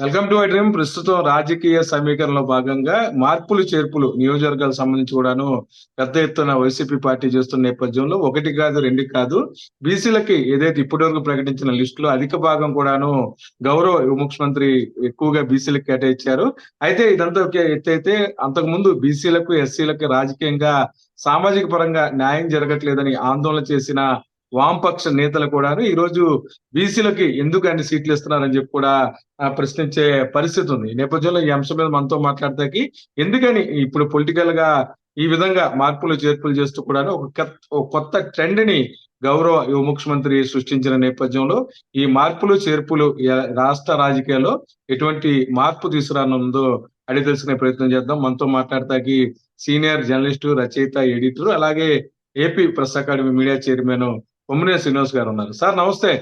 Welcome to my dream. ప్రస్తుతం రాజకీయ సమీకరణలో భాగంగా మార్పులు చేర్పులు నియోజకవర్గాలకు సంబంధించి కూడాను పెద్ద ఎత్తున వైసీపీ పార్టీ చేస్తున్న నేపథ్యంలో ఒకటి కాదు రెండు కాదు బీసీలకి ఏదైతే ఇప్పటివరకు ప్రకటించిన లిస్టులో అధిక భాగం కూడాను గౌరవ ముఖ్యమంత్రి ఎక్కువగా బీసీలకు కేటాయించారు. అయితే ఇదంతా ఒక ఎత్తు అయితే అంతకుముందు బీసీలకు ఎస్సీలకు రాజకీయంగా సామాజిక పరంగా న్యాయం జరగట్లేదని ఆందోళన చేసిన వామపక్ష నేతలు కూడాను ఈ రోజు బీసీలకి ఎందుకు అన్ని సీట్లు ఇస్తున్నారని చెప్పి కూడా ప్రశ్నించే పరిస్థితి ఉంది. ఈ నేపథ్యంలో ఈ అంశం మీద మనతో మాట్లాడతాకి ఎందుకని ఇప్పుడు పొలిటికల్ గా ఈ విధంగా మార్పులు చేర్పులు చేస్తూ కూడా ఒక కొత్త ట్రెండ్ ని గౌరవ యువ ముఖ్యమంత్రి సృష్టించిన నేపథ్యంలో ఈ మార్పులు చేర్పులు రాష్ట్ర రాజకీయాల్లో ఎటువంటి మార్పు తీసుకురానుందో అడిగి తెలుసుకునే ప్రయత్నం చేద్దాం. మనతో మాట్లాడతాకి సీనియర్ జర్నలిస్టు, రచయిత, ఎడిటర్, అలాగే AP press academy media chairman Kommineni Srinivas గారు ఉన్నారు. సార్ నమస్తే.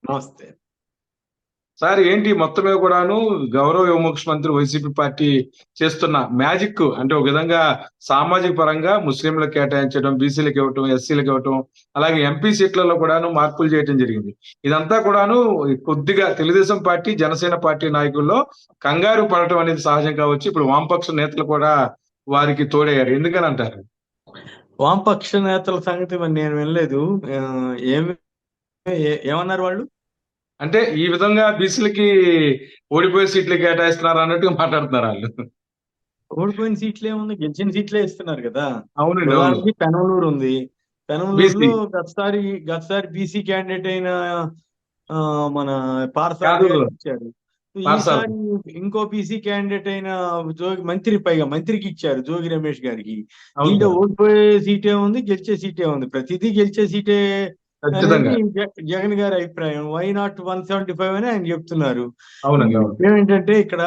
నమస్తే సార్, ఏంటి మొత్తం మీద కూడాను గౌరవ యువ ముఖ్యమంత్రి వైసీపీ పార్టీ చేస్తున్న మ్యాజిక్ అంటే ఒక విధంగా సామాజిక పరంగా ముస్లింలకు కేటాయించడం, బీసీలకు ఇవ్వటం, ఎస్సీలకు ఇవ్వటం, అలాగే ఎంపీ సీట్లలో కూడాను మార్పులు చేయడం జరిగింది. ఇదంతా కూడాను కొద్దిగా తెలుగుదేశం పార్టీ, జనసేన పార్టీ నాయకుల్లో కంగారు పడటం అనేది సహజం కావచ్చు. ఇప్పుడు వామపక్ష నేతలు కూడా వారికి తోడయ్యారు. ఎందుకని అంటారు? వామపక్ష నేతల సంగతి మరి నేను వినలేదు. ఏమి ఏమన్నారు వాళ్ళు? అంటే ఈ విధంగా బీసీలకి ఓడిపోయే సీట్లు కేటాయిస్తున్నారు అన్నట్టుగా మాట్లాడుతున్నారు వాళ్ళు. ఓడిపోయిన సీట్లే ఉంది, గెలిచిన సీట్లే ఇస్తున్నారు కదా. అవునండి. ఉదాహరణకి పెనమలూరు ఉంది. పెనమలూరులో గతసారి బీసీ క్యాండిడేట్ అయిన మన పార్సారథి గారికి ఇచ్చారు. ఈసారి ఇంకో బీసీ క్యాండిడేట్ అయిన మంత్రికి ఇచ్చారు, జోగి రమేష్ గారికి. దీంట్లో ఓడిపోయే సీటే ఉంది, గెలిచే సీటే ఉంది. ప్రతిదీ గెలిచే సీటే అనేది జగన్ గారి అభిప్రాయం. వై నాట్ 175 అని ఆయన చెప్తున్నారు. ఏమిటంటే ఇక్కడ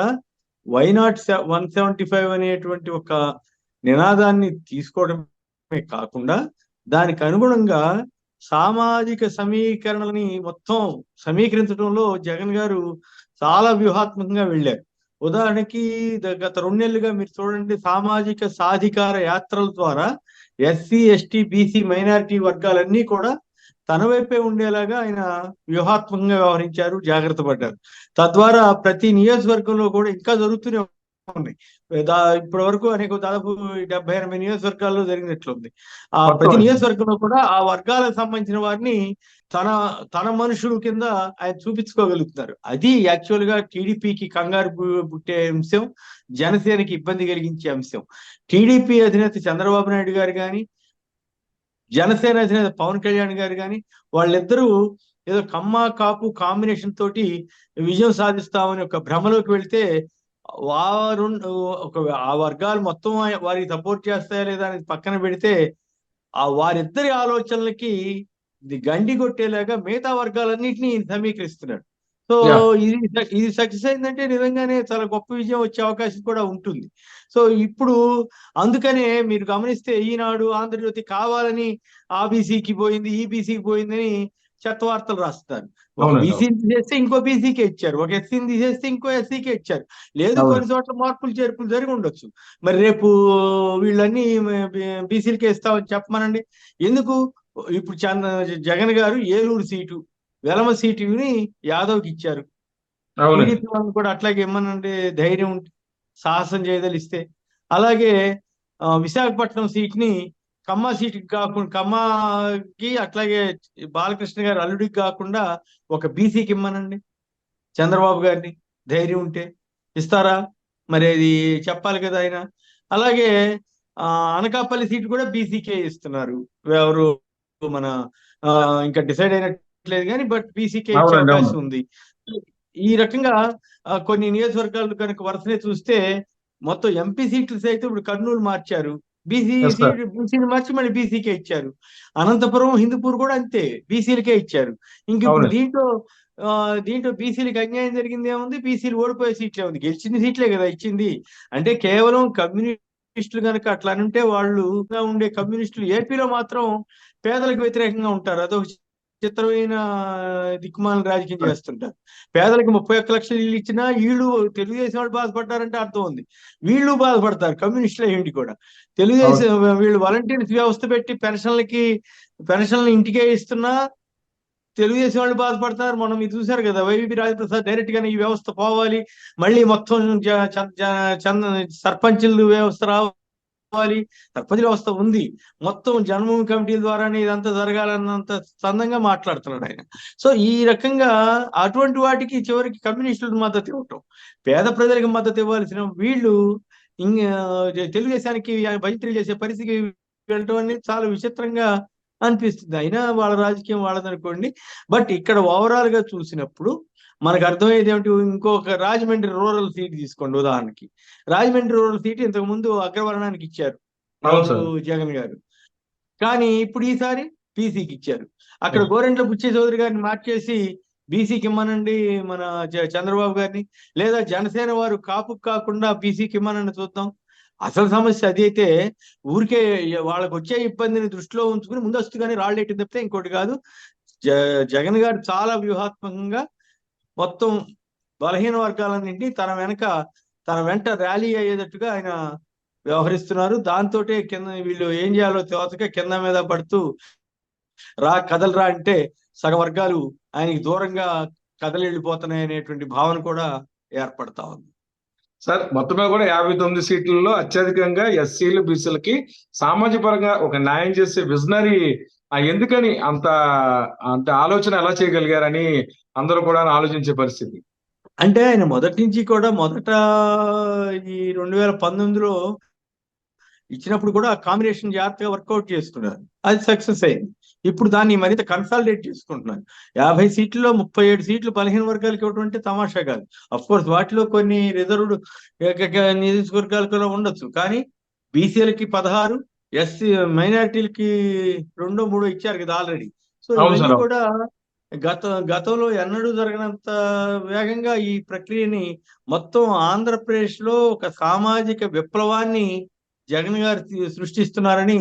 వై నాట్ 175 అనేటువంటి ఒక నినాదాన్ని తీసుకోవడమే కాకుండా దానికి అనుగుణంగా సామాజిక సమీకరణని మొత్తం సమీకరించడంలో జగన్ గారు చాలా వ్యూహాత్మకంగా వెళ్ళారు. ఉదాహరణకి గత 2 నెలలుగా మీరు చూడండి, సామాజిక సాధికార యాత్రల ద్వారా ఎస్సీ, ఎస్టీ, బీసీ, మైనారిటీ వర్గాలన్నీ కూడా తన వైపే ఉండేలాగా ఆయన వ్యూహాత్మకంగా వ్యవహరించారు, జాగ్రత్త పడ్డారు. తద్వారా ప్రతి నియోజకవర్గంలో కూడా ఇంకా జరుగుతూనే ఉన్నాయి. ఇప్పటి వరకు దాదాపు 70-80 నియోజకవర్గాల్లో జరిగినట్లుంది. ఆ ప్రతి నియోజకవర్గంలో కూడా ఆ వర్గాలకు సంబంధించిన వారిని తన మనుషుల కింద ఆయన చూపించుకోగలుగుతున్నారు. అది యాక్చువల్ గా టీడీపీకి కంగారు పుట్టే అంశం, జనసేనకి ఇబ్బంది కలిగించే అంశం. టీడీపీ అధినేత చంద్రబాబు నాయుడు గారు కానీ, జనసేన అధినేత పవన్ కళ్యాణ్ గారు కానీ వాళ్ళిద్దరూ ఏదో కమ్మ కాపు కాంబినేషన్ తోటి విజయం సాధిస్తామని ఒక భ్రమలోకి వెళ్తే వారు ఆ వర్గాలు మొత్తం వారికి సపోర్ట్ చేస్తాయా లేదా అనేది పక్కన పెడితే వారిద్దరి ఆలోచనలకి గండి కొట్టేలాగా మిగతా వర్గాలన్నింటినీ సమీకరిస్తున్నాడు. సో ఇది సక్సెస్ అయిందంటే నిజంగానే చాలా గొప్ప విజయం వచ్చే అవకాశం కూడా ఉంటుంది. సో ఇప్పుడు అందుకనే మీరు గమనిస్తే ఈనాడు, ఆంధ్రజ్యోతి కావాలని ఆ బీసీకి పోయింది, ఈ బీసీకి పోయిందని చెత్త వార్తలు రాస్తారు. ఒక బీసీని తీసేస్తే ఇంకో బీసీకే ఇచ్చారు, ఒక ఎస్సీని తీసేస్తే ఇంకో ఎస్సీకే ఇచ్చారు. లేదు, కొన్ని చోట్ల మార్పులు చేర్పులు జరిగి ఉండొచ్చు. మరి రేపు వీళ్ళన్నీ బీసీలకే ఇస్తామని చెప్పమనండి. ఎందుకు? ఇప్పుడు జగన్ గారు ఏలూరు సీటు, వెలమ సీటుని యాదవ్కి ఇచ్చారు. టీడీపీ వాళ్ళని కూడా అట్లాగే ఇమ్మనండి, ధైర్యం ఉంటే, సాహసం చేయదలిస్తే. అలాగే విశాఖపట్నం సీట్ని కమ్మ సీటుకి కాకుండా, కమ్మకి అట్లాగే బాలకృష్ణ గారు అల్లుడికి కాకుండా ఒక బీసీకి ఇమ్మనండి చంద్రబాబు గారిని, ధైర్యం ఉంటే. ఇస్తారా? మరి అది చెప్పాలి కదా ఆయన. అలాగే అనకాపల్లి సీటు కూడా బీసీకే ఇస్తున్నారు. ఎవరు మన ఇంకా డిసైడ్ అయినట్లేదు కానీ బట్ బీసీకే ఇచ్చే అవకాశం ఉంది. ఈ రకంగా కొన్ని నియోజకవర్గాలు కనుక వరుసనే చూస్తే మొత్తం ఎంపీ సీట్లు సైతం ఇప్పుడు కర్నూలు మార్చారు, బీసీని మార్చి మళ్ళీ బీసీకే ఇచ్చారు. అనంతపురం, హిందూపూర్ కూడా అంతే, బీసీలకే ఇచ్చారు. ఇంక ఇప్పుడు దీంట్లో బీసీలకు అన్యాయం జరిగింది ఏముంది? బీసీలు ఓడిపోయే సీట్లే ఉంది, గెలిచిన సీట్లే కదా ఇచ్చింది. అంటే కేవలం కమ్యూనిస్టులు కనుక అట్లా అనుంటే వాళ్ళు ఉండే కమ్యూనిస్టులు ఏపీలో మాత్రం పేదలకు వ్యతిరేకంగా ఉంటారు. అదొక చిత్రమైన దిక్కుమాల రాజకీయం చేస్తుంటారు. పేదలకు 31 లక్షలు ఇల్లు ఇచ్చినా వీళ్ళు తెలుగుదేశం వాళ్ళు బాధపడ్డారంటే అర్థం ఉంది, వీళ్ళు బాధపడతారు కమ్యూనిస్టులు ఏంటి కూడా. తెలుగుదేశం వీళ్ళు వాలంటీర్స్ వ్యవస్థ పెట్టి పెన్షన్లు ఇంటికే ఇస్తున్నా తెలుగుదేశం వాళ్ళు బాధపడతారు. మనం ఇది చూశారు కదా, వైవి రాజప్రసాద్ డైరెక్ట్ గానే ఈ వ్యవస్థ పోవాలి, మళ్ళీ మొత్తం సర్పంచుల వ్యవస్థ రావాలి, సర్పంచ్ వ్యవస్థ ఉంది, మొత్తం జన్మభూమి కమిటీల ద్వారానే ఇదంతా జరగాలన్నంత సందంగా మాట్లాడుతున్నాడు ఆయన. సో ఈ రకంగా అటువంటి వాటికి చివరికి కమ్యూనిస్టులకు మద్దతు ఇవ్వటం, పేద ప్రజలకు మద్దతు ఇవ్వాల్సిన వీళ్ళు తెలుగుదేశానికి మైత్రి చేసే పరిస్థితికి వెళ్ళటం అనేది చాలా విచిత్రంగా అనిపిస్తుంది. అయినా వాళ్ళ రాజకీయం వాళ్ళదనుకోండి. బట్ ఇక్కడ ఓవరాల్ గా చూసినప్పుడు మనకు అర్థమయ్యేది ఏమిటి, ఇంకొక రాజమండ్రి రూరల్ సీట్ తీసుకోండి ఉదాహరణకి. రాజమండ్రి రూరల్ సీట్ ఇంతకు ముందు అగ్రవర్ణానికి ఇచ్చారు జగన్ గారు, కానీ ఇప్పుడు ఈసారి బీసీకి ఇచ్చారు. అక్కడ గోరెంట్ల బుచ్చే చౌదరి గారిని మార్చేసి బీసీకి ఇమ్మనండి మన చంద్రబాబు గారిని, లేదా జనసేన వారు కాపుకు కాకుండా బీసీకి ఇమ్మనండి చూద్దాం. అసలు సమస్య అది అయితే ఊరికే వాళ్ళకు వచ్చే ఇబ్బందిని దృష్టిలో ఉంచుకుని ముందస్తుగానే రాళ్ళెట్టి తప్పితే ఇంకోటి కాదు. జగన్ గారు చాలా వ్యూహాత్మకంగా మొత్తం బలహీన వర్గాలన్నింటినీ తన వెంట ర్యాలీ అయ్యేటట్టుగా ఆయన వ్యవహరిస్తున్నారు. దాంతో కింద వీళ్ళు ఏం చేయాలో తోచక కింద మీద పడుతూ కదలరా అంటే సగ వర్గాలు ఆయనకి దూరంగా కదలి వెళ్ళిపోతున్నాయి అనేటువంటి భావన కూడా ఏర్పడతా ఉంది. సార్ మొత్తం మీద కూడా 59 సీట్లలో అత్యధికంగా ఎస్సీలు బీసీలకి సామాజిక పరంగా ఒక న్యాయం చేసే విజనరీ ఎందుకని అంత అంత ఆలోచన ఎలా చేయగలిగారని అందరూ కూడా ఆలోచించే పరిస్థితి. అంటే ఆయన మొదటి నుంచి కూడా ఈ 2019లో ఇచ్చినప్పుడు కూడా కాంబినేషన్ జాగ్రత్తగా వర్కౌట్ చేసుకున్నారు, అది సక్సెస్ అయింది. ఇప్పుడు దాన్ని మరింత కన్సాలిడేట్ చేసుకుంటున్నారు. 50 సీట్లలో 37 సీట్లు బలహీన వర్గాలకి ఇవ్వడం అంటే తమాషా కాదు. అఫ్ కోర్స్ వాటిలో కొన్ని రిజర్వ్డ్ నియోజకవర్గాలు కూడా ఉండొచ్చు, కానీ బీసీలకి 16, ఎస్సీ మైనారిటీలకి 2, 3 ఇచ్చారు కదా ఆల్రెడీ. సో ఇవన్నీ కూడా గతంలో ఎన్నడూ జరగనంత వేగంగా ఈ ప్రక్రియని మొత్తం ఆంధ్రప్రదేశ్ లో ఒక సామాజిక విప్లవాన్ని జగన్ గారు సృష్టిస్తున్నారని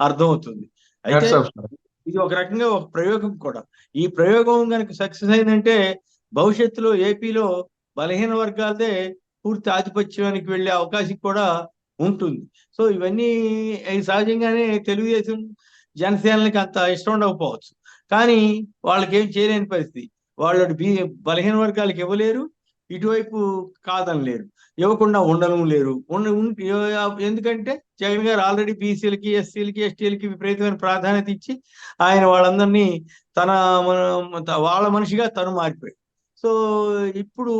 అర్థమవుతుంది. అయితే ఇది ఒక రకంగా ఒక ప్రయోగం కూడా. ఈ ప్రయోగం కనుక సక్సెస్ అయిందంటే భవిష్యత్తులో ఏపీలో బలహీన వర్గాలదే పూర్తి ఆధిపత్యానికి వెళ్ళే అవకాశం కూడా ఉంటుంది. సో ఇవన్నీ సహజంగానే తెలుగుదేశం జనసేనలకి అంత ఇష్టం ఉండకపోవచ్చు, కానీ వాళ్ళకి ఏం చేయలేని పరిస్థితి. వాళ్ళు బలహీన వర్గాలకు ఇవ్వలేరు, ఇటువైపు కాదనలేరు, ఇవ్వకుండా ఉండడం లేరు. ఎందుకంటే జగన్ గారు ఆల్రెడీ బీసీలకి, ఎస్సీలకి, ఎస్టీలకి విపరీతమైన ప్రాధాన్యత ఇచ్చి ఆయన వాళ్ళందరినీ వాళ్ళ మనిషిగా తను మారిపోయాడు. సో ఇప్పుడు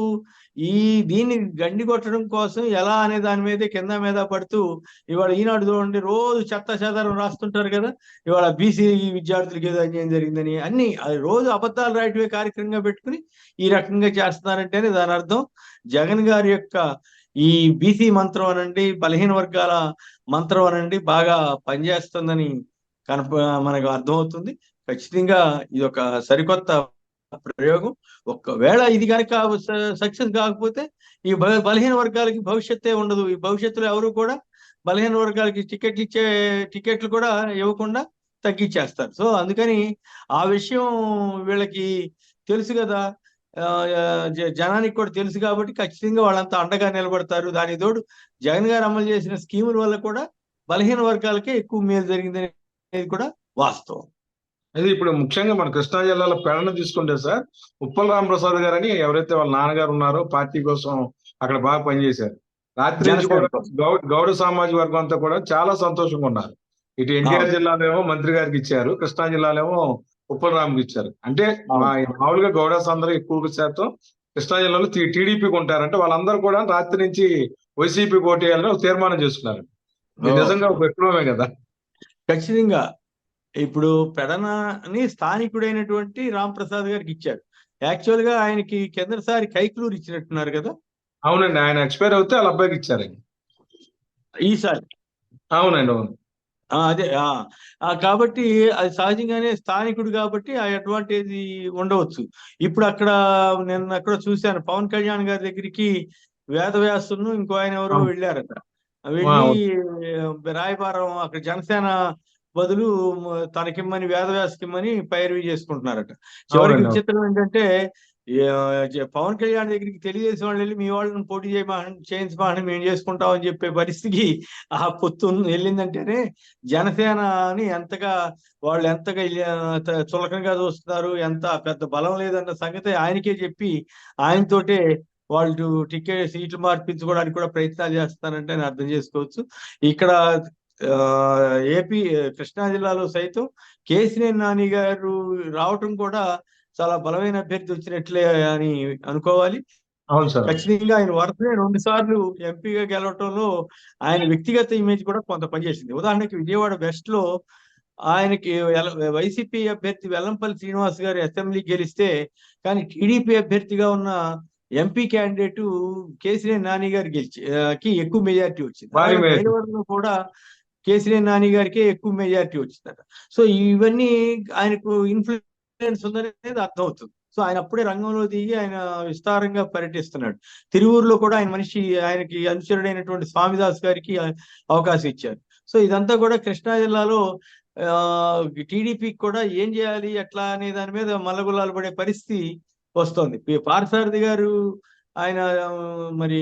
దీన్ని గండి కొట్టడం కోసం ఎలా అనే దాని మీదే కింద మీద పడుతూ ఇవాళ ఈనాడు చూడండి, రోజు చెత్త చెదారం రాస్తుంటారు కదా, ఇవాళ బీసీ విద్యార్థులకి ఏదో అన్యాయం జరిగిందని అన్ని రోజు అబద్ధాలు రాయటమే కార్యక్రమంగా పెట్టుకుని ఈ రకంగా చేస్తున్నారంటేనే దాని అర్థం జగన్ గారి యొక్క ఈ బీసీ మంత్రం అనండి, బలహీన వర్గాల మంత్రం అనండి బాగా పనిచేస్తుందని మనకు అర్థమవుతుంది. ఖచ్చితంగా ఇది ఒక సరికొత్త ప్రయోగం. ఒకవేళ ఇది కనుక సక్సెస్ కాకపోతే ఈ బలహీన వర్గాలకి భవిష్యత్తే ఉండదు. ఈ భవిష్యత్తులో ఎవరు కూడా బలహీన వర్గాలకి టికెట్లు కూడా ఇవ్వకుండా తగ్గించేస్తారు. సో అందుకని ఆ విషయం వీళ్ళకి తెలుసు కదా, జనానికి కూడా తెలుసు కాబట్టి ఖచ్చితంగా వాళ్ళంతా అండగా నిలబడతారు. దానికి తోడు జగన్ గారు అమలు చేసిన స్కీముల వల్ల కూడా బలహీన వర్గాలకే ఎక్కువ మేలు జరిగింది అనేది కూడా వాస్తవం. అది ఇప్పుడు ముఖ్యంగా మన కృష్ణా జిల్లాలో పెడన తీసుకుంటే సార్, ఉప్పల రామప్రసాద్ గారు అని ఎవరైతే వాళ్ళ నాన్నగారు ఉన్నారో పార్టీ కోసం అక్కడ బాగా పనిచేశారు. రాత్రి నుంచి కూడా గౌడ సామాజిక వర్గం అంతా కూడా చాలా సంతోషంగా ఉన్నారు. ఇటు ఎన్టీఆర్ జిల్లాలో మంత్రి గారికి ఇచ్చారు, కృష్ణా జిల్లాలో ఉప్పల రామ్కి ఇచ్చారు. అంటే మామూలుగా గౌడస్ అందరూ ఎక్కువ శాతం కృష్ణా జిల్లాలో టీడీపీకి ఉంటారంటే వాళ్ళందరూ కూడా రాత్రి నుంచి వైసీపీ ఓటేయాలని ఒక తీర్మానం చేసుకున్నారు. నిజంగా ఒక విప్లవమే కదా. ఖచ్చితంగా ఇప్పుడు పెడనని స్థానికుడైనటువంటి రాంప్రసాద్ గారికి ఇచ్చారు. యాక్చువల్ గా ఆయనకి కిందసారి కైక్లూరు ఇచ్చినట్టున్నారు కదా. అవునండి, ఆయన ఎక్స్పైర్ అవుతే వాళ్ళ అబ్బాయికి ఇచ్చారండి ఈసారి. అవునండి, అవును. అదే కాబట్టి అది సహజంగానే స్థానికుడు కాబట్టి ఆ అడ్వాంటేజ్ ఉండవచ్చు. ఇప్పుడు నేను అక్కడ చూశాను, పవన్ కళ్యాణ్ గారి దగ్గరికి వేదవ్యాసును ఇంకో ఆయన ఎవరో వెళ్ళారట. వెళ్ళి రాయబారం అక్కడ జనసేన బదులు తనకిమ్మని వేదవ్యాసకిమ్మని పైరవి చేసుకుంటున్నారట. చివరికి విచిత్రం ఏంటంటే పవన్ కళ్యాణ్ దగ్గరికి తెలుగుదేశం వాళ్ళు వెళ్ళి మీ వాళ్ళని పోటీ చేయించమని మేము చేసుకుంటామని చెప్పే పరిస్థితికి ఆ పొత్తు వెళ్ళిందంటేనే జనసేన అని వాళ్ళు ఎంతగా చులకనగా చూస్తున్నారు, ఎంత పెద్ద బలం లేదన్న సంగతి ఆయనకే చెప్పి ఆయనతోటే వాళ్ళు సీట్లు మార్పించుకోవడానికి కూడా ప్రయత్నాలు చేస్తారంటే నేను అర్థం చేసుకోవచ్చు. ఇక్కడ ఏపీ కృష్ణా జిల్లాలో సైతం కేసినేని నాని గారు రావటం కూడా చాలా బలమైన అభ్యర్థి వచ్చినట్లే అని అనుకోవాలి. అవును సార్. ఖచ్చితంగా ఆయన వరుసనే 2 సార్లు ఎంపీగా గెలవటంలో ఆయన వ్యక్తిగత ఇమేజ్ కూడా కొంత పనిచేసింది. ఉదాహరణకి విజయవాడ వెస్ట్ లో ఆయనకి వైసీపీ అభ్యర్థి వెల్లంపల్లి శ్రీనివాస్ గారు అసెంబ్లీ గెలిస్తే, కానీ టీడీపీ అభ్యర్థిగా ఉన్న ఎంపీ క్యాండిడేట్ కేసినేని నాని గారు కి ఎక్కువ మెజారిటీ వచ్చింది. మైలవరంలో కూడా కేసినేని నాని గారికే ఎక్కువ మెజారిటీ వచ్చిందట. సో ఇవన్నీ ఆయనకు ఇన్ఫ్లుయెన్స్ ఉందనేది అర్థమవుతుంది. సో ఆయన అప్పుడే రంగంలో దిగి ఆయన విస్తారంగా పర్యటిస్తున్నాడు. తిరువూరులో కూడా ఆయనకి అనుచరుడైనటువంటి స్వామిదాస్ గారికి అవకాశం ఇచ్చారు. సో ఇదంతా కూడా కృష్ణా జిల్లాలో టీడీపీకి కూడా ఏం చేయాలి ఎట్లా అనే దాని మీద మల్లగుల్లాలు పడే పరిస్థితి వస్తుంది. పార్థసారథి గారు ఆయన మరి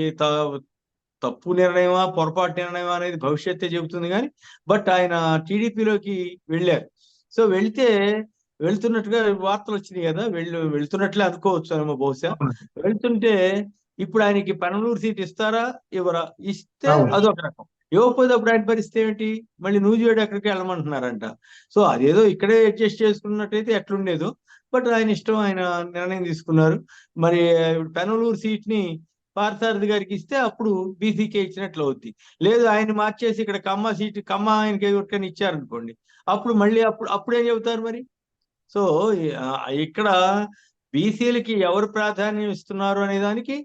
తప్పు నిర్ణయమా పొరపాటు నిర్ణయమా అనేది భవిష్యత్తే చెబుతుంది కానీ, బట్ ఆయన టీడీపీలోకి వెళ్ళారు. సో వెళ్తున్నట్టుగా వార్తలు వచ్చినాయి కదా, వెళ్తున్నట్లే అనుకోవచ్చు ఏమో బహుశా. వెళ్తుంటే ఇప్పుడు ఆయనకి పెనమలూరు సీట్ ఇస్తారా ఇవ్వరా? ఇస్తే అదొక రకం, ఇవ్వకపోతే అప్పుడు ఆయన పరిస్థితి ఏమిటి? మళ్ళీ నూజివేడు ఎక్కడికి వెళ్ళమంటున్నారంట. సో అదేదో ఇక్కడే అడ్జస్ట్ చేసుకున్నట్టయితే ఎట్లుండేదో, బట్ ఆయన ఇష్టం, ఆయన నిర్ణయం తీసుకున్నారు. మరి పెనమలూరు సీట్ ని పార్థసారథి గారికి ఇస్తే అప్పుడు బీసీకే ఇచ్చినట్లు అవుద్ది. లేదు ఆయన మార్చేసి ఇక్కడ కమ్మ ఆయనకి ఎవరికైనా ఇచ్చారనుకోండి, అప్పుడు మళ్ళీ అప్పుడేం చెబుతారు మరి? సో ఇక్కడ బీసీలకి ఎవరు ప్రాధాన్యం ఇస్తున్నారు అనే దానికి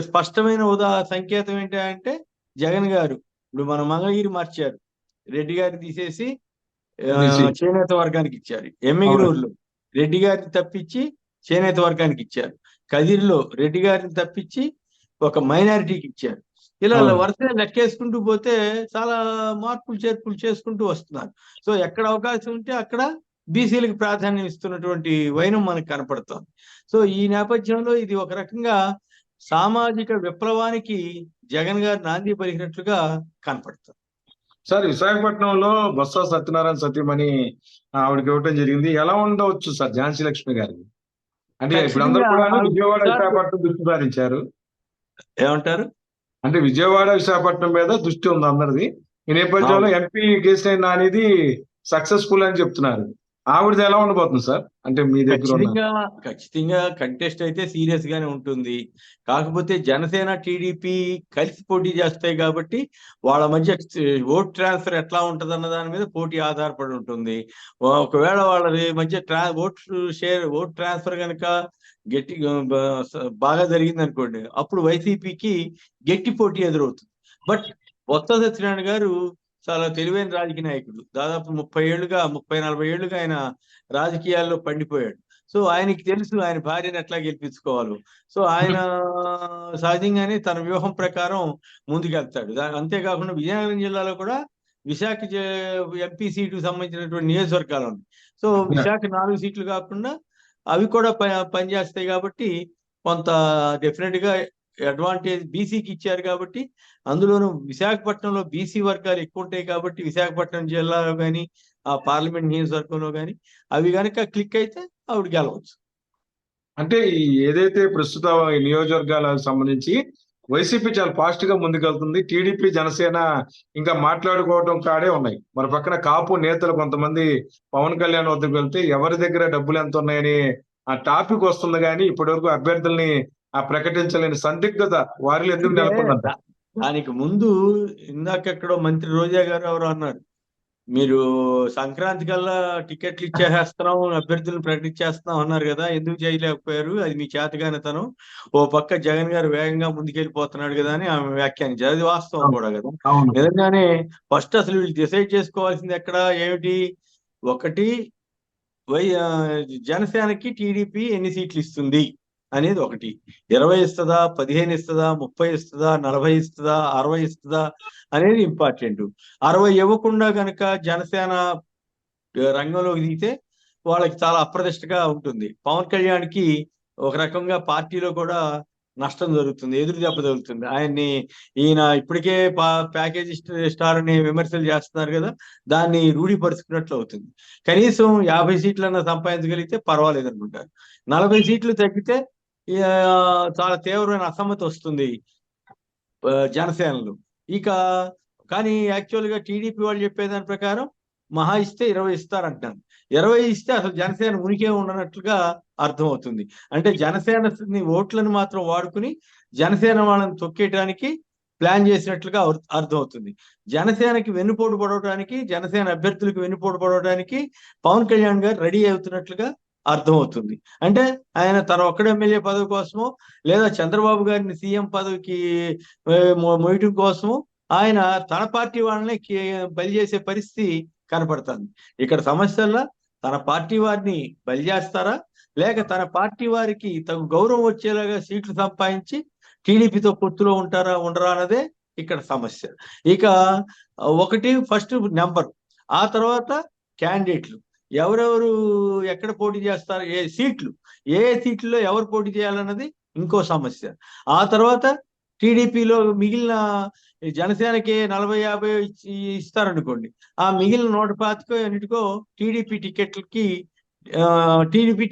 స్పష్టమైన సంకేతం ఏంటంటే జగన్ గారు ఇప్పుడు మన మంగళగిరి మార్చారు, రెడ్డి గారిని తీసేసి చేనేత వర్గానికి ఇచ్చారు. ఎమ్మిగినూరులో రెడ్డి గారిని తప్పించి చేనేత వర్గానికి ఇచ్చారు. కదిరిలో రెడ్డి గారిని తప్పించి ఒక మైనారిటీకి ఇచ్చారు. ఇలా వరుసగా లెక్కేసుకుంటూ పోతే చాలా మార్పులు చేర్పులు చేసుకుంటూ వస్తున్నారు. సో ఎక్కడ అవకాశం ఉంటే అక్కడ బీసీలకు ప్రాధాన్యం ఇస్తున్నటువంటి వైనం మనకు కనపడుతోంది. సో ఈ నేపథ్యంలో ఇది ఒక రకంగా సామాజిక విప్లవానికి జగన్ గారు నాంది పలికినట్లుగా కనపడుతుంది. సార్, విశాఖపట్నంలో బొత్స సత్యనారాయణ సతీమణి ఆవిడకి ఇవ్వటం జరిగింది. ఎలా ఉండవచ్చు సార్ ఝాన్సీ లక్ష్మి గారికి? అంటే ఇప్పుడు అందరూ కూడా విజయవాడ విశాఖపట్నం దృష్టి సారించారు. ఏమంటారు? అంటే విజయవాడ విశాఖపట్నం మీద దృష్టి ఉంది అందరిది. ఈ నేపథ్యంలో ఎంపీ కేసినేని నానిది సక్సెస్ఫుల్ అని చెప్తున్నారు. ఆవిడది ఎలా ఉండబోతుంది సార్? అంటే మీ దగ్గర ఖచ్చితంగా కంటెస్ట్ అయితే సీరియస్ గానే ఉంటుంది. కాకపోతే జనసేన టీడీపీ కలిసి పోటీ చేస్తాయి కాబట్టి వాళ్ళ మధ్య ఓట్ ట్రాన్స్ఫర్ ఎట్లా ఉంటది అన్న దాని మీద పోటీ ఆధారపడి ఉంటుంది. ఒకవేళ వాళ్ళ మధ్య ఓట్ ట్రాన్స్ఫర్ కనుక గట్టి బాగా జరిగింది అనుకోండి, అప్పుడు వైసీపీకి గట్టి పోటీ ఎదురవుతుంది. బట్ బొత్స సత్యనారాయణ గారు చాలా తెలివైన రాజకీయ నాయకుడు. దాదాపు 30-40 ఏళ్లుగా ఆయన రాజకీయాల్లో పండిపోయాడు. సో ఆయనకి తెలుసు ఆయన భార్యను ఎట్లా గెలిపించుకోవాలి. సో ఆయన సహజంగానే తన వ్యూహం ప్రకారం ముందుకెళ్తాడు. అంతేకాకుండా విజయనగరం జిల్లాలో కూడా విశాఖ ఎంపీ సీటుకు సంబంధించినటువంటి నియోజకవర్గాలు ఉన్నాయి. సో విశాఖ 4 సీట్లు కాకుండా అవి కూడా పనిచేస్తాయి కాబట్టి కొంత డెఫినెట్ గా అడ్వాంటేజ్ బీసీకి ఇచ్చారు కాబట్టి, అందులోనూ విశాఖపట్నంలో బీసీ వర్గాలు ఎక్కువ ఉంటాయి కాబట్టి విశాఖపట్నం జిల్లాలో కానీ ఆ పార్లమెంట్ నియోజకవర్గంలో కానీ అవి కనుక క్లిక్ అయితే ఆవిడ గెలవచ్చు. అంటే ఏదైతే ప్రస్తుత నియోజకవర్గాలకు సంబంధించి వైసీపీ చాలా ఫాస్ట్ గా ముందుకెళ్తుంది. టీడీపీ జనసేన ఇంకా మాట్లాడుకోవడం కాడే ఉన్నాయి. మన పక్కన కాపు నేతలు కొంతమంది పవన్ కళ్యాణ్ వద్దకు వెళ్తే ఎవరి దగ్గర డబ్బులు ఎంత ఉన్నాయని ఆ టాపిక్ వస్తుంది, కానీ ఇప్పటి వరకు అభ్యర్థుల్ని ప్రకటించలేని సందిగ్ధత వారిలో ఎందుకు నెలకొందంట? దానికి ముందు ఇందాకెక్కడో మంత్రి రోజా గారు ఎవరు అన్నారు, మీరు సంక్రాంతి కల్లా టికెట్లు ఇచ్చేస్తున్నాం, అభ్యర్థులను ప్రకటించేస్తున్నాం అన్నారు కదా, ఎందుకు చేయలేకపోయారు? అది మీ చేతగానితనం. ఓ పక్క జగన్ గారు వేగంగా ముందుకెళ్ళిపోతున్నాడు కదా అని ఆమె వ్యాఖ్యానించారు. అది వాస్తవం కూడా కదా. నిజంగానే ఫస్ట్ అసలు వీళ్ళు డిసైడ్ చేసుకోవాల్సింది ఎక్కడ ఏమిటి? ఒకటి, జనసేనకి టీడీపీ ఎన్ని సీట్లు ఇస్తుంది అనేది ఒకటి. 20 ఇస్తుందా, 15 ఇస్తుందా, 30 ఇస్తుందా, 40 ఇస్తుందా, 60 ఇస్తుందా అనేది ఇంపార్టెంట్. 60 ఇవ్వకుండా కనుక జనసేన రంగంలోకి దిగితే వాళ్ళకి చాలా అప్రదిష్టగా ఉంటుంది. పవన్ కళ్యాణ్కి ఒక రకంగా పార్టీలో కూడా నష్టం జరుగుతుంది, ఎదురు దెబ్బ తగులుతుంది. ఈయన ఇప్పటికే ప్యాకేజీ స్టార్ అని విమర్శలు చేస్తున్నారు కదా, దాన్ని రూఢీపరుచుకున్నట్లు అవుతుంది. కనీసం 50 సీట్లన్నా సంపాదించగలిగితే పర్వాలేదు అనుకుంటారు. 40 సీట్లు తగ్గితే చాలా తీవ్రమైన అసమ్మతి వస్తుంది జనసేనలో. ఇక కానీ యాక్చువల్ గా టీడీపీ వాళ్ళు చెప్పేదాని ప్రకారం మహా ఇస్తే 20 ఇస్తారంటాను. 20 ఇస్తే అసలు జనసేన ఉనికే ఉండనట్లుగా అర్థం అవుతుంది. అంటే జనసేన ఓట్లను మాత్రం వాడుకుని జనసేన వాళ్ళని తొక్కేయడానికి ప్లాన్ చేసినట్లుగా అర్థం అవుతుంది. జనసేనకి వెన్నుపోటు పడవడానికి, జనసేన అభ్యర్థులకు వెన్నుపోటు పడవడానికి పవన్ కళ్యాణ్ గారు రెడీ అవుతున్నట్లుగా అర్థమవుతుంది. అంటే ఆయన తన ఒక్కడ ఎమ్మెల్యే పదవి కోసమో లేదా చంద్రబాబు గారిని సీఎం పదవికి మొయ్యటం కోసమో ఆయన తన పార్టీ వాళ్ళని బలి చేసే పరిస్థితి కనపడుతుంది. ఇక్కడ సమస్యల్లో తన పార్టీ వారిని బలి చేస్తారా, లేక తన పార్టీ వారికి తగు గౌరవం వచ్చేలాగా సీట్లు సంపాదించి టీడీపీతో పొత్తులో ఉండరా అన్నదే ఇక్కడ సమస్య. ఇక ఒకటి ఫస్ట్ నెంబర్, ఆ తర్వాత క్యాండిడేట్లు ఎవరెవరు ఎక్కడ పోటీ చేస్తారు, ఏ సీట్లలో ఎవరు పోటీ చేయాలన్నది ఇంకో సమస్య. ఆ తర్వాత టీడీపీలో మిగిలిన జనసేనకి 40-50 ఇస్తారనుకోండి, ఆ మిగిలిన 125 అన్నిటికో టీడీపీ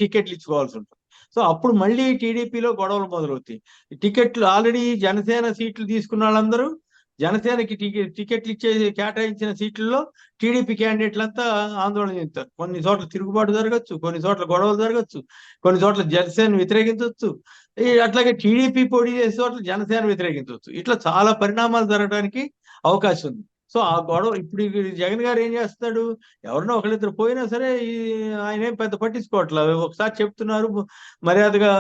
టికెట్లు ఇచ్చుకోవాల్సి ఉంటుంది. సో అప్పుడు మళ్ళీ టీడీపీలో గొడవలు మొదలవుతాయి. టికెట్లు ఆల్రెడీ జనసేన సీట్లు తీసుకున్న వాళ్ళందరూ జనసేనకి టికెట్లు కేటాయించిన సీట్లలో టీడీపీ క్యాండిడేట్లంతా ఆందోళన చెందుతారు. కొన్ని చోట్ల తిరుగుబాటు జరగచ్చు, కొన్ని చోట్ల గొడవలు జరగచ్చు, కొన్ని చోట్ల జనసేన వ్యతిరేకించవచ్చు, అట్లాగే టీడీపీ పోటీ చేసే చోట్ల జనసేన వ్యతిరేకించవచ్చు. ఇట్లా చాలా పరిణామాలు జరగడానికి అవకాశం ఉంది. సో ఆ గొడవ ఇప్పుడు జగన్ గారు ఏం చేస్తాడు, ఎవరినో ఒకరిద్దరు పోయినా సరే ఆయన ఏం పెద్ద పట్టించుకోవట్లేదు. ఒకసారి చెప్తున్నారు, మర్యాదగా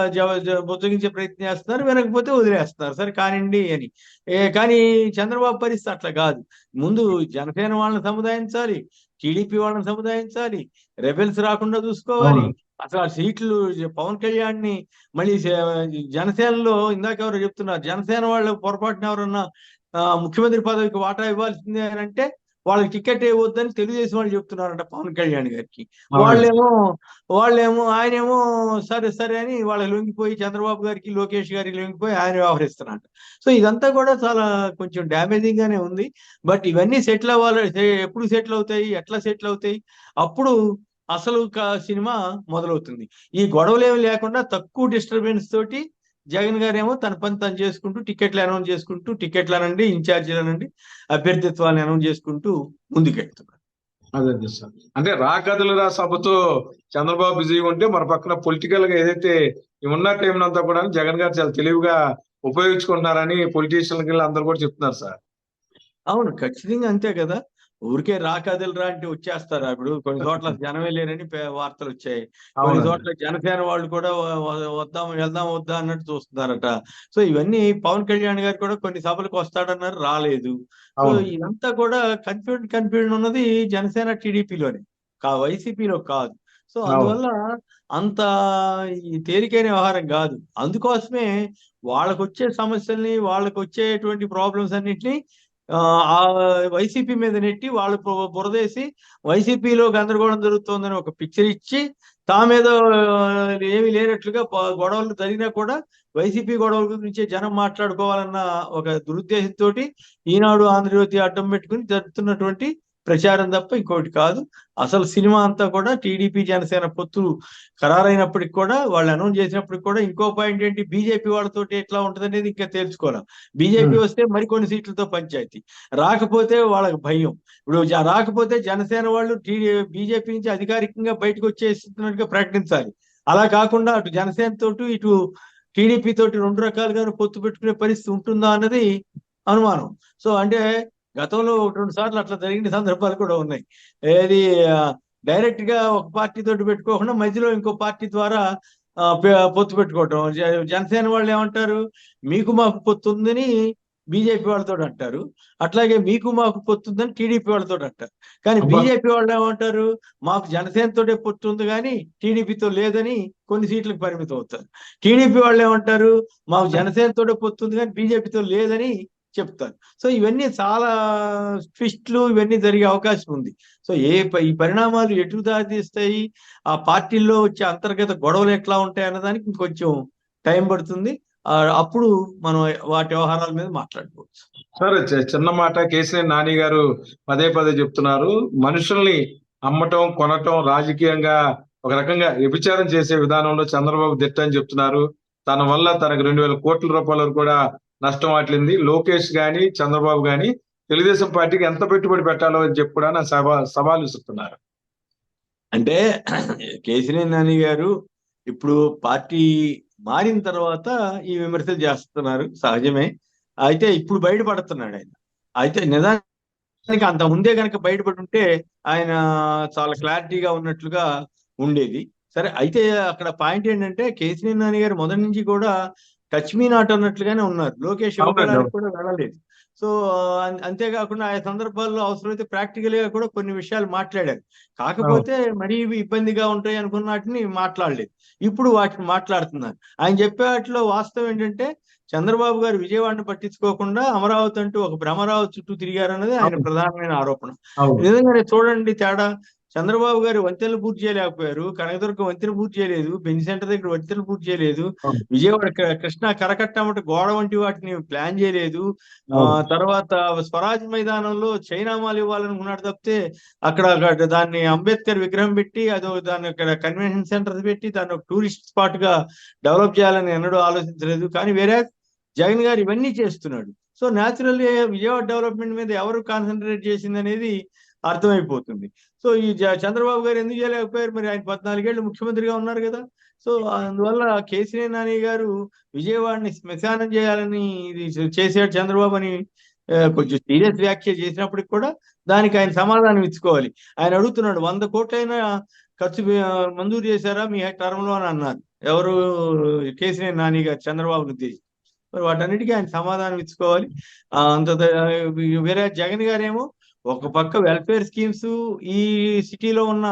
బుజ్జగించే ప్రయత్నం చేస్తున్నారు, వినకపోతే వదిలేస్తున్నారు, సరే కానివ్వండి అని. కానీ చంద్రబాబు పరిస్థితి అట్లా కాదు. ముందు జనసేన వాళ్ళని సముదాయించాలి, టీడీపీ వాళ్ళని సముదాయించాలి, రెబెల్స్ రాకుండా చూసుకోవాలి. అసలు ఆ సీట్లు పవన్ కళ్యాణ్ ని మళ్ళీ జనసేనలో ఇందాక ఎవరో చెప్తున్నారు, జనసేన వాళ్ళు పొరపాటున ఎవరన్నా ముఖ్యమంత్రి పదవికి వాటా ఇవ్వాల్సిందే అని అంటే వాళ్ళకి టికెట్ ఇవ్వద్దని తెలుగుదేశం వాళ్ళు చెప్తున్నారంట పవన్ కళ్యాణ్ గారికి. వాళ్ళేమో ఆయనేమో సరే సరే అని వాళ్ళకి లొంగిపోయి చంద్రబాబు గారికి, లోకేష్ గారికి లొంగిపోయి ఆయన వ్యవహరిస్తున్నారంట. సో ఇదంతా కూడా చాలా కొంచెం డ్యామేజింగ్ గానే ఉంది. బట్ ఇవన్నీ సెటిల్ అవ్వాలి. ఎప్పుడు సెటిల్ అవుతాయి, ఎట్లా సెటిల్ అవుతాయి, అప్పుడు అసలు సినిమా మొదలవుతుంది. ఈ గొడవలు ఏమి లేకుండా తక్కువ డిస్టర్బెన్స్ తోటి జగన్ గారేమో తన పని తను చేసుకుంటూ టికెట్లు అనౌన్స్ చేసుకుంటూ, టికెట్లు అనండి, ఇన్ఛార్జీలు అనండి, అభ్యర్థిత్వాన్ని అనౌన్స్ చేసుకుంటూ ముందుకెళ్తున్నారు. అదే సార్, అంటే రాకదులురా సభతో చంద్రబాబు బిజీగా ఉంటే మన పక్కన పొలిటికల్ గా ఏదైతే ఉన్న టైం అంతా కూడా జగన్ గారు చాలా తెలివిగా ఉపయోగించుకుంటున్నారని పొలిటీషియన్లు అందరూ కూడా చెప్తున్నారు సార్. అవును, ఖచ్చితంగా అంతే కదా. ఊరికే రాకదులురా అంటే వచ్చేస్తారు. ఇప్పుడు కొన్ని చోట్ల జనమే లేరని వార్తలు వచ్చాయి, కొన్ని చోట్ల జనసేన వాళ్ళు కూడా వెళ్దాం వద్దా అన్నట్టు చూస్తున్నారట. సో ఇవన్నీ పవన్ కళ్యాణ్ గారు కూడా కొన్ని సభలకు వస్తాడన్నారు, రాలేదు. సో ఇదంతా కూడా కన్ఫ్యూజన్ ఉన్నది జనసేన టీడీపీలోనే, వైసీపీలో కాదు. సో అందువల్ల అంత తేలికైన వ్యవహారం కాదు. అందుకోసమే వాళ్ళకు వచ్చే సమస్యల్ని, వాళ్ళకు వచ్చేటువంటి ప్రాబ్లమ్స్ అన్నిటినీ ఆ వైసీపీ మీద నెట్టి వాళ్ళు బురదేసి వైసీపీలో గందరగోళం జరుగుతోందని ఒక పిక్చర్ ఇచ్చి తామేదో ఏమీ లేనట్లుగా గొడవలు జరిగినా కూడా వైసీపీ గొడవల గురించి జనం మాట్లాడుకోవాలన్న ఒక దురుద్దేశంతో ఈనాడు, ఆంధ్రజ్యోతి అడ్డం పెట్టుకుని జరుపుతున్నటువంటి ప్రచారం తప్ప ఇంకోటి కాదు. అసలు సినిమా అంతా కూడా టీడీపీ జనసేన పొత్తు ఖరారైనప్పటికి కూడా, వాళ్ళు అనౌన్స్ చేసినప్పటికి కూడా ఇంకో పాయింట్ ఏంటి, బీజేపీ వాళ్ళతో ఎట్లా ఉంటుంది అనేది ఇంకా తెలుసుకోవాలి. బీజేపీ వస్తే మరికొన్ని సీట్లతో పంచాయతీ, రాకపోతే వాళ్ళకి భయం. ఇప్పుడు రాకపోతే జనసేన వాళ్ళు బీజేపీ నుంచి అధికారికంగా బయటకు వచ్చేస్తున్నట్టుగా ప్రకటించాలి. అలా కాకుండా అటు జనసేన తోటి ఇటు టీడీపీ తోటి రెండు రకాలుగా పొత్తు పెట్టుకునే పరిస్థితి ఉంటుందా అన్నది అనుమానం. సో అంటే గతంలో 2 సార్లు అట్లా జరిగిన సందర్భాలు కూడా ఉన్నాయి. ఏది డైరెక్ట్ గా ఒక పార్టీ తోటి పెట్టుకోకుండా మధ్యలో ఇంకో పార్టీ ద్వారా పొత్తు పెట్టుకోవటం. జనసేన వాళ్ళు ఏమంటారు, మీకు మాకు పొత్తు ఉందని బీజేపీ వాళ్ళతో అంటారు, అట్లాగే మీకు మాకు పొత్తు ఉందని టీడీపీ వాళ్ళతో అంటారు. కానీ బీజేపీ వాళ్ళు ఏమంటారు, మాకు జనసేనతోటే పొత్తు ఉంది కానీ టీడీపీతో లేదని కొన్ని సీట్లకు పరిమితం అవుతారు. టీడీపీ వాళ్ళు ఏమంటారు, మాకు జనసేనతోటే పొత్తు ఉంది కానీ బీజేపీతో లేదని చెప్తారు. సో ఇవన్నీ చాలా ట్విస్ట్లు ఇవన్నీ జరిగే అవకాశం ఉంది. సో ఈ పరిణామాలు ఎటు దారితీస్తాయి, ఆ పార్టీల్లో వచ్చే అంతర్గత గొడవలు ఎట్లా ఉంటాయి అన్నదానికి ఇంకొంచెం టైం పడుతుంది. అప్పుడు మనం వాటి వ్యవహారాల మీద మాట్లాడుకోవచ్చు. సరే, చిన్న మాట. కేసీఆర్ నాని గారు పదే పదే చెప్తున్నారు, మనుషుల్ని అమ్మటం కొనటం రాజకీయంగా ఒక రకంగా వ్యభిచారం చేసే విధానంలో చంద్రబాబు దిట్ట అని చెప్తున్నారు. తన వల్ల తనకు 2,000 కోట్ల రూపాయల వరకు కూడా నష్టం వాటిల్లింది. లోకేష్ గాని చంద్రబాబు గాని తెలుగుదేశం పార్టీకి ఎంత పెట్టుబడి పెట్టాలో అని చెప్పి కూడా సవాల్ విసురుతున్నారు. అంటే కేసీఆర్ నాని గారు ఇప్పుడు పార్టీ మారిన తర్వాత ఈ విమర్శలు చేస్తున్నారు, సహజమే. అయితే ఇప్పుడు బయటపడుతున్నాడు ఆయన. అయితే నిజానికి అంత ముందే కనుక బయటపడి ఉంటే ఆయన చాలా క్లారిటీగా ఉన్నట్లుగా ఉండేది. సరే, అయితే అక్కడ పాయింట్ ఏంటంటే కేసీఆర్ నాని గారు మొదటి నుంచి కూడా టచ్ మీ నాట్ అన్నట్లుగానే ఉన్నారు. లోకేష్ ఇవ్వడానికి కూడా వెళ్ళలేదు. సో అంతేకాకుండా ఆయా సందర్భాల్లో అవసరమైతే ప్రాక్టికల్ గా కూడా కొన్ని విషయాలు మాట్లాడారు. కాకపోతే మరీ ఇబ్బందిగా ఉంటాయి అనుకున్న వాటిని మాట్లాడలేదు. ఇప్పుడు వాటిని మాట్లాడుతున్నారు. ఆయన చెప్పే వాటిలో వాస్తవం ఏంటంటే చంద్రబాబు గారు విజయవాడను పట్టించుకోకుండా అమరావతి అంటూ ఒక భ్రమరావతి చుట్టూ తిరిగారన్నది ఆయన ప్రధానమైన ఆరోపణ. నిజంగానే చూడండి తేడా. చంద్రబాబు గారు వంతెనలు పూర్తి చేయలేకపోయారు, కనకదుర్గం వంతెన పూర్తి చేయలేదు, బెంజ్ సెంటర్ దగ్గర వంతెనలు పూర్తి చేయలేదు, విజయవాడ కృష్ణా కరకట్టమట గోడ వంటి వాటిని ప్లాన్ చేయలేదు. తర్వాత స్వరాజ్ మైదానంలో చైనామాలు ఇవ్వాలనుకున్నాడు తప్పితే అక్కడ దాన్ని అంబేద్కర్ విగ్రహం పెట్టి దాన్ని అక్కడ కన్వెన్షన్ సెంటర్ పెట్టి దాన్ని ఒక టూరిస్ట్ స్పాట్ గా డెవలప్ చేయాలని ఎన్నడూ ఆలోచించలేదు. కానీ వేరే జగన్ గారు ఇవన్నీ చేస్తున్నాడు. సో న్యాచురల్లీ విజయవాడ డెవలప్మెంట్ మీద ఎవరు కాన్సన్ట్రేట్ చేసింది అనేది అర్థమైపోతుంది. సో ఈ చంద్రబాబు గారు ఎందుకు చేయలేకపోయారు? మరి ఆయన 14 ఏళ్ళు ముఖ్యమంత్రిగా ఉన్నారు కదా. సో అందువల్ల కేసీఆర్ నాని గారు విజయవాడని శ్మశానం చేయాలని ఇది చేశాడు చంద్రబాబు అని కొంచెం సీరియస్ వ్యాఖ్య చేసినప్పటికి కూడా దానికి ఆయన సమాధానం ఇచ్చుకోవాలి. ఆయన అడుగుతున్నాడు, 100 కోట్లైనా ఖర్చు మంజూరు చేశారా మీ టర్మ్ లో అని అన్నారు. ఎవరు? కేసీఆర్ నాని గారు చంద్రబాబును ఉద్దేశించి. మరి వాటన్నిటికీ ఆయన సమాధానం ఇచ్చుకోవాలి. అంత వేరే జగన్ గారేమో ఒక పక్క వెల్ఫేర్ స్కీమ్స్ ఈ సిటీలో ఉన్న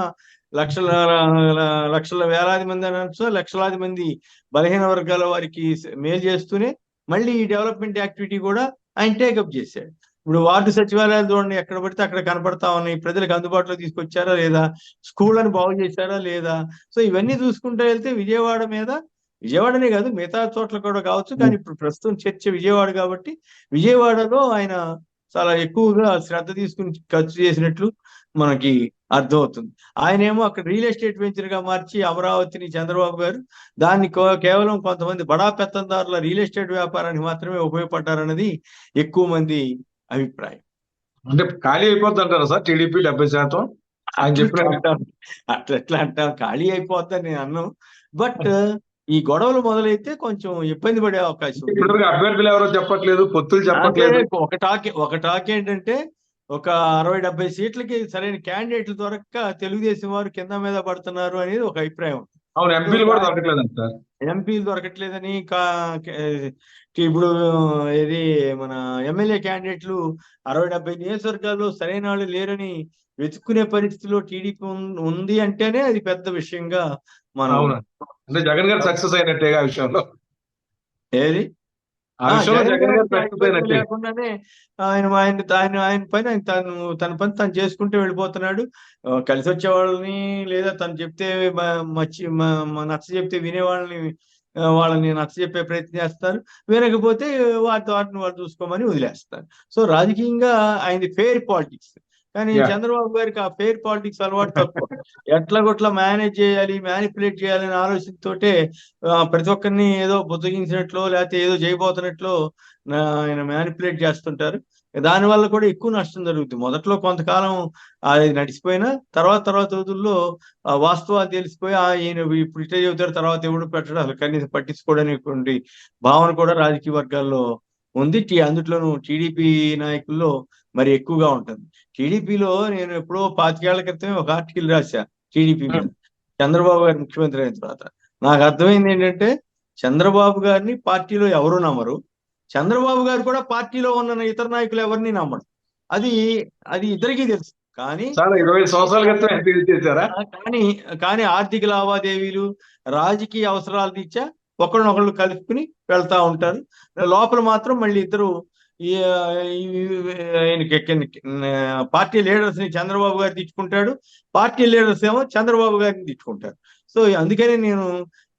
లక్షల వేలాది మంది అనొచ్చు, లక్షలాది మంది బలహీన వర్గాల వారికి మేలు చేస్తూనే మళ్ళీ ఈ డెవలప్మెంట్ యాక్టివిటీ కూడా ఆయన టేకప్ చేశాడు. ఇప్పుడు వార్డు సచివాలయాలు చూడండి, ఎక్కడ పడితే అక్కడ కనపడతా ఉన్నాయి. ప్రజలకు అందుబాటులో తీసుకొచ్చారా లేదా? స్కూళ్ళని బాగు చేశారా లేదా? సో ఇవన్నీ చూసుకుంటూ వెళ్తే విజయవాడనే కాదు మిగతా చోట్ల కూడా కావచ్చు, కానీ ఇప్పుడు ప్రస్తుతం చర్చ విజయవాడ కాబట్టి విజయవాడలో ఆయన చాలా ఎక్కువగా శ్రద్ధ తీసుకుని ఖర్చు చేసినట్లు మనకి అర్థమవుతుంది. ఆయనేమో అక్కడ రియల్ ఎస్టేట్ వెంచర్ గా మార్చి అమరావతిని చంద్రబాబు గారు దాన్ని కేవలం కొంతమంది బడా పెత్తందారుల రియల్ ఎస్టేట్ వ్యాపారానికి మాత్రమే ఉపయోగపడ్డారన్నది ఎక్కువ మంది అభిప్రాయం. అంటే ఖాళీ అయిపోద్ది అంటారా సార్ టీడీపీ 70%? అట్లా ఎట్లా అంటాం, ఖాళీ అయిపోద్దని నేను అన్నాను. బట్ ఈ గొడవలు మొదలైతే కొంచెం ఇబ్బంది పడే అవకాశం ఉంది. అభ్యర్థులు ఎవరో చెప్పట్లేదు, పొత్తులు చెప్పట్లేదు. ఒక టాక్ ఏంటంటే ఒక 60-70 సీట్లకి సరైన క్యాండిడేట్లు దొరక్క తెలుగుదేశం వారు కింద మీద పడుతున్నారు అనేది ఒక అభిప్రాయం. అవును, ఎంపీలు కూడా దొరకట్లేదంట. ఎంపీలు దొరకట్లేదని ఇప్పుడు ఇది మన ఎమ్మెల్యే క్యాండిడేట్లు 60-70 నియోజకవర్గాల్లో సరైన వాళ్ళు లేరని వెతుక్కునే పరిస్థితిలో టీడీపీ ఉంది అంటేనే అది పెద్ద విషయంగా మనం అంటే జగన్ గారు సక్సెస్ అయినట్టేగా ఆ విషయంలో. ఏది లేకుండానే ఆయన పని తన పని తను చేసుకుంటూ వెళ్ళిపోతున్నాడు. కలిసి వచ్చే వాళ్ళని లేదా తను చెప్తే నచ్చ చెప్తే వాళ్ళని నచ్చ చెప్పే ప్రయత్నం చేస్తారు. వినకపోతే వాటిని వాళ్ళు చూసుకోమని వదిలేస్తారు. సో రాజకీయంగా ఆయనది ఫెయిర్ పాలిటిక్స్. కానీ చంద్రబాబు గారికి ఆ ఫెయిర్ పాలిటిక్స్ అలవాటు తక్కువ. ఎట్లాగొట్లా మేనేజ్ చేయాలి, మ్యానిపులేట్ చేయాలనే ఆలోచనతోటే ప్రతి ఒక్కరిని ఏదో బుద్ధగించినట్లు లేకపోతే ఏదో చేయబోతున్నట్లు ఆయన మ్యానిపులేట్ చేస్తుంటారు. దానివల్ల కూడా ఎక్కువ నష్టం జరుగుతుంది. మొదట్లో కొంతకాలం అది నడిచిపోయినా తర్వాత రోజుల్లో వాస్తవాలు తెలిసిపోయి ఈయన ఇప్పుడు ఇట్లా చెబుతారు, తర్వాత ఎవడు పెట్టడం అసలు కనీసం పట్టించుకోవడానికి భావన కూడా రాజకీయ వర్గాల్లో ఉంది. అందులోనూ టీడీపీ నాయకుల్లో మరి ఎక్కువగా ఉంటుంది. టీడీపీలో నేను ఎప్పుడో 25 ఏళ్ల క్రితమే ఒక ఆర్టికల్ రాశా టీడీపీ మీద, చంద్రబాబు గారు ముఖ్యమంత్రి అయిన తర్వాత. నాకు అర్థమైంది ఏంటంటే చంద్రబాబు గారిని పార్టీలో ఎవరు నమ్మరు, చంద్రబాబు గారు కూడా పార్టీలో ఉన్న ఇతర నాయకులు ఎవరిని నమ్మరు. అది ఇద్దరికీ తెలుసు. కానీ 20 సంవత్సరాల క్రితం కానీ ఆర్థిక లావాదేవీలు రాజకీయ అవసరాల రీత్యా ఒకరినొకళ్ళు కలుపుకుని వెళ్తా ఉంటారు. లోపల మాత్రం మళ్ళీ ఇద్దరు ఈ పార్టీ లీడర్స్ ని చంద్రబాబు గారు తిట్టుకుంటాడు, పార్టీ లీడర్స్ ఏమో చంద్రబాబు గారిని తిట్టుకుంటారు. సో అందుకని నేను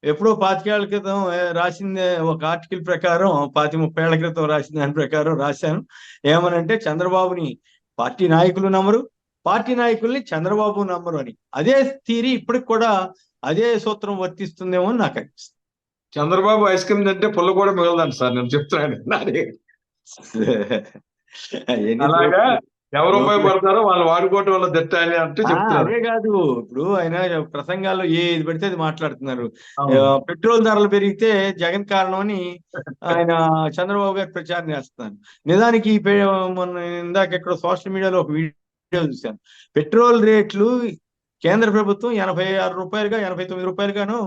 ఎప్పుడో 25 ఏళ్ల క్రితం రాసింది ఒక ఆర్టికల్ ప్రకారం, 30 ఏళ్ల క్రితం రాసిన దాని ప్రకారం రాశాను. ఏమనంటే చంద్రబాబుని పార్టీ నాయకులు నమ్మరు, పార్టీ నాయకుల్ని చంద్రబాబు నమ్మరు అని. అదే థీరీ ఇప్పటికి కూడా అదే సూత్రం వర్తిస్తుందేమో అని నాకు అనిపిస్తుంది. చంద్రబాబు ఐస్ క్రీమ్ తింటే పుల్ల కూడా మిగలదండి సార్, నేను చెప్తున్నాను. అలాగా ఎవరు ఉపయోగపడతారో వాళ్ళు వాడుకోవటం వల్ల దిట్ట అని అంటే చెప్తున్నారు. అదే కాదు, ఇప్పుడు ఆయన ప్రసంగాల్లో ఏది పెడితే అది మాట్లాడుతున్నారు. పెట్రోల్ ధరలు పెరిగితే జగన్ కారణం అని ఆయన చంద్రబాబు గారు ప్రచారం చేస్తున్నారు. నిజానికి మొన్న ఇందాక ఎక్కడ సోషల్ మీడియాలో ఒక వీడియో చూశాను. పెట్రోల్ రేట్లు కేంద్ర ప్రభుత్వం 86 రూపాయలుగా 89 రూపాయలుగాను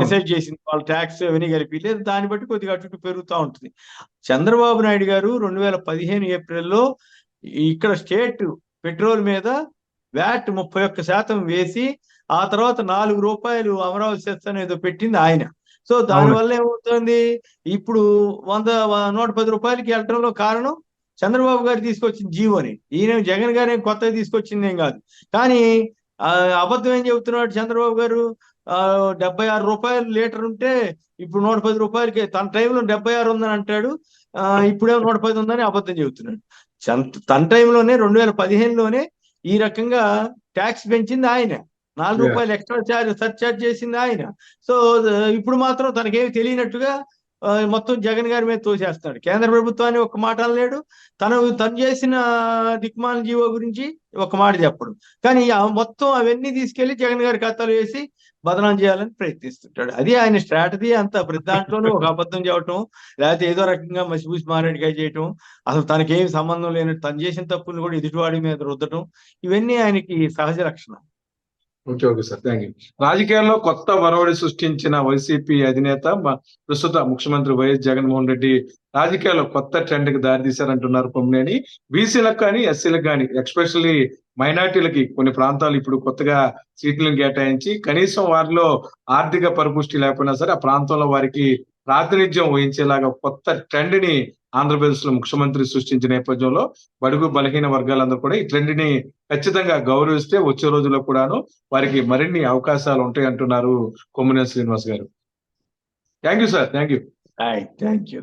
డిసైడ్ చేసింది. వాళ్ళ ట్యాక్స్ అవన్నీ కలిపి. లేదు దాన్ని బట్టి కొద్దిగా అటు ఇటు పెరుగుతూ ఉంటుంది. చంద్రబాబు నాయుడు గారు 2015 ఏప్రిల్లో ఇక్కడ స్టేట్ పెట్రోల్ మీద వ్యాట్ 31% వేసి ఆ తర్వాత 4 రూపాయలు అమరావతి సెస్ అనేది పెట్టింది ఆయన. సో దానివల్ల ఏమవుతుంది, ఇప్పుడు 110 రూపాయలకి వెళ్ళటంలో కారణం చంద్రబాబు గారు తీసుకొచ్చిన జీవోని. ఈయన జగన్ గారు కొత్తగా తీసుకొచ్చింది ఏం కాదు. కానీ అబద్ధం ఏం చెబుతున్నాడు చంద్రబాబు గారు, 76 రూపాయలు లీటర్ ఉంటే ఇప్పుడు 110 రూపాయలకి, తన టైంలో 76 ఉందని అంటాడు, ఇప్పుడేమో 110 ఉందని అబద్ధం చెబుతున్నాడు. తన టైంలోనే 2015లోనే ఈ రకంగా ట్యాక్స్ పెంచింది ఆయన, 4 రూపాయలు ఎక్స్ట్రా సర్చార్జ్ చేసింది ఆయన. సో ఇప్పుడు మాత్రం తనకేమి తెలియనట్టుగా మొత్తం జగన్ గారి మీద తోసేస్తున్నాడు. కేంద్ర ప్రభుత్వాన్ని ఒక మాట అనలేడు, తను చేసిన దిక్మాల జీవో గురించి ఒక మాట చెప్పడు. కానీ మొత్తం అవన్నీ తీసుకెళ్లి జగన్ గారి ఖాతాలో వేసి బదనాం చేయాలని ప్రయత్నిస్తుంటాడు. అది ఆయన స్ట్రాటజీ అంతా. ప్రతి దాంట్లోనూ ఒక అబద్ధం చెప్పటం, లేకపోతే ఏదో రకంగా మసిపూసి మారేడుకాయ చేయటం, అసలు తనకేం సంబంధం లేనట్టు తను చేసిన తప్పులు కూడా ఎదుటివాడి మీద రుద్దటం, ఇవన్నీ ఆయనకి సహజ లక్షణం. Okay sir, thank you. రాజకీయాల్లో కొత్త వరవడి సృష్టించిన వైసీపీ అధినేత ప్రస్తుత ముఖ్యమంత్రి వైఎస్ జగన్మోహన్ రెడ్డి రాజకీయాల్లో కొత్త ట్రెండ్ కి దారితీశారంటున్నారు కొమ్మినేని. బీసీలకు కానీ ఎస్సీలకు కానీ ఎస్పెషల్లీ మైనార్టీలకి కొన్ని ప్రాంతాలు ఇప్పుడు కొత్తగా సీట్లను కేటాయించి కనీసం వారిలో ఆర్థిక పరిపుష్టి లేకపోయినా సరే ఆ ప్రాంతంలో వారికి ప్రాతినిధ్యం వహించేలాగా కొత్త ట్రెండ్ ని ఆంధ్రప్రదేశ్ లో ముఖ్యమంత్రి సృష్టించిన నేపథ్యంలో బడుగు బలహీన వర్గాలందరూ కూడా ఈ ట్రెండ్ ని ఖచ్చితంగా గౌరవిస్తే వచ్చే రోజుల్లో కూడాను వారికి మరిన్ని అవకాశాలు ఉంటాయి అంటున్నారు కొమ్మినేని శ్రీనివాస్ గారు. Thank you sir, thank you. Thank you.